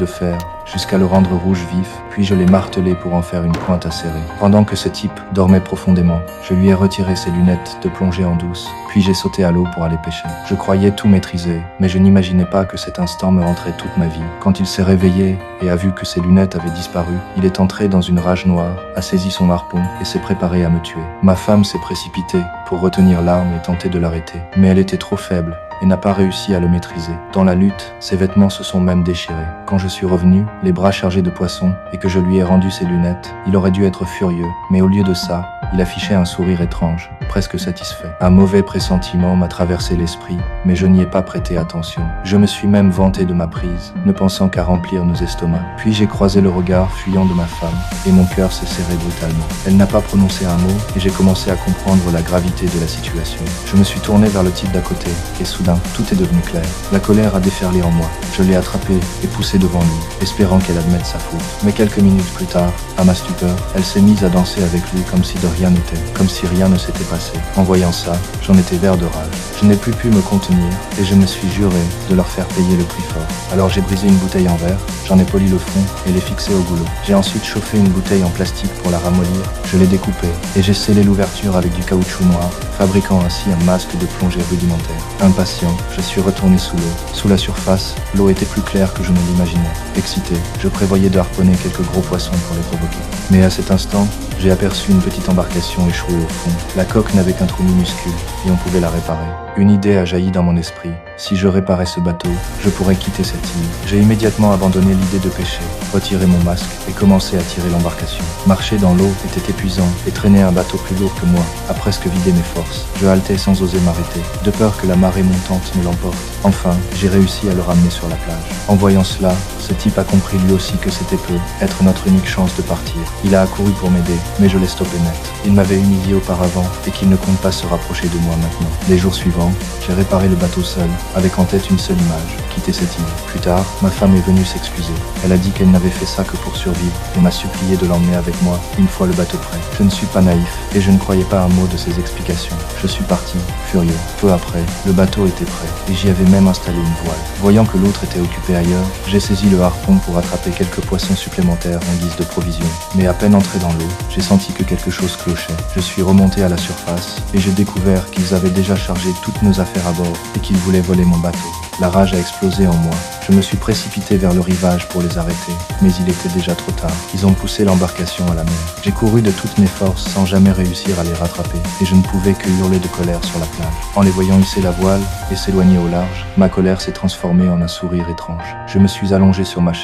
de fer, jusqu'à le rendre rouge vif, puis je l'ai martelé pour en faire une pointe acérée. Pendant que ce type dormait profondément, je lui ai retiré ses lunettes de plongée en douce, puis j'ai sauté à l'eau pour aller pêcher. Je croyais tout maîtriser, mais je n'imaginais pas que cet instant me hanterait toute ma vie. Quand il s'est réveillé et a vu que ses lunettes avaient disparu, il est entré dans une rage noire, a saisi son harpon et s'est préparé à me tuer. Ma femme s'est précipitée pour retenir l'arme et tenter de l'arrêter, mais elle était trop faible et n'a pas réussi à le maîtriser. Dans la lutte, ses vêtements se sont même déchirés. Quand je suis revenu, les bras chargés de poissons, et que je lui ai rendu ses lunettes, il aurait dû être furieux, mais au lieu de ça, il affichait un sourire étrange, presque satisfait. Un mauvais pressentiment m'a traversé l'esprit, mais je n'y ai pas prêté attention. Je me suis même vanté de ma prise, ne pensant qu'à remplir nos estomacs. Puis j'ai croisé le regard fuyant de ma femme, et mon cœur s'est serré brutalement. Elle n'a pas prononcé un mot, et j'ai commencé à comprendre la gravité de la situation. Je me suis tourné vers le type d'à côté, et soudain, tout est devenu clair. La colère a déferlé en moi. Je l'ai attrapée et poussée devant lui, espérant qu'elle admette sa faute. Mais quelques minutes plus tard, à ma stupeur, elle s'est mise à danser avec lui comme si de rien n'était, comme si rien ne s'était passé. En voyant ça, j'en étais vert de rage. Je n'ai plus pu me contenir et je me suis juré de leur faire payer le prix fort. Alors j'ai brisé une bouteille en verre, j'en ai poli le fond et l'ai fixé au goulot. J'ai ensuite chauffé une bouteille en plastique pour la ramollir, je l'ai découpée et j'ai scellé l'ouverture avec du caoutchouc noir, fabriquant ainsi un masque de plongée rudimentaire. Impatient, je suis retourné sous l'eau. Sous la surface, l'eau était plus claire que je ne l'imaginais. Excité, je prévoyais de harponner quelques gros poissons pour les provoquer. Mais à cet instant, j'ai aperçu une petite embarcation échouée au fond. La coque n'avait qu'un trou minuscule et on pouvait la réparer. Une idée a jailli dans mon esprit. Si je réparais ce bateau, je pourrais quitter cette île. J'ai immédiatement abandonné l'idée de pêcher, retiré mon masque et commencé à tirer l'embarcation. Marcher dans l'eau était épuisant et traîner un bateau plus lourd que moi a presque vidé mes forces. Je haletais sans oser m'arrêter, de peur que la marée montante ne l'emporte. Enfin, j'ai réussi à le ramener sur la plage. En voyant cela, ce type a compris lui aussi que c'était peu, être notre unique chance de partir. Il a accouru pour m'aider, mais je l'ai stoppé net. Il m'avait humilié auparavant et qu'il ne compte pas se rapprocher de moi maintenant. Les jours suivants, j'ai réparé le bateau seul, avec en tête une seule image, quitter cette île. Plus tard, ma femme est venue s'excuser. Elle a dit qu'elle n'avait fait ça que pour survivre et m'a supplié de l'emmener avec moi une fois le bateau prêt. Je ne suis pas naïf et je ne croyais pas un mot de ses explications. Je suis parti, furieux. Peu après, le bateau était prêt et j'y avais même installé une voile. Voyant que l'autre était occupé ailleurs, j'ai saisi le harpon pour attraper quelques poissons supplémentaires en guise de provision. Mais à peine entré dans l'eau, j'ai senti que quelque chose clochait. Je suis remonté à la surface et j'ai découvert qu'ils avaient déjà chargé toutes nos affaires à bord et qu'ils voulaient voler mon bateau. La rage a explosé en moi. Je me suis précipité vers le rivage pour les arrêter, mais il était déjà trop tard. Ils ont poussé l'embarcation à la mer. J'ai couru de toutes mes forces sans jamais réussir à les rattraper, et je ne pouvais que hurler de colère sur la plage. En les voyant hisser la voile et s'éloigner au large, ma colère s'est transformée en un sourire étrange. Je me suis allongé sur ma chaise.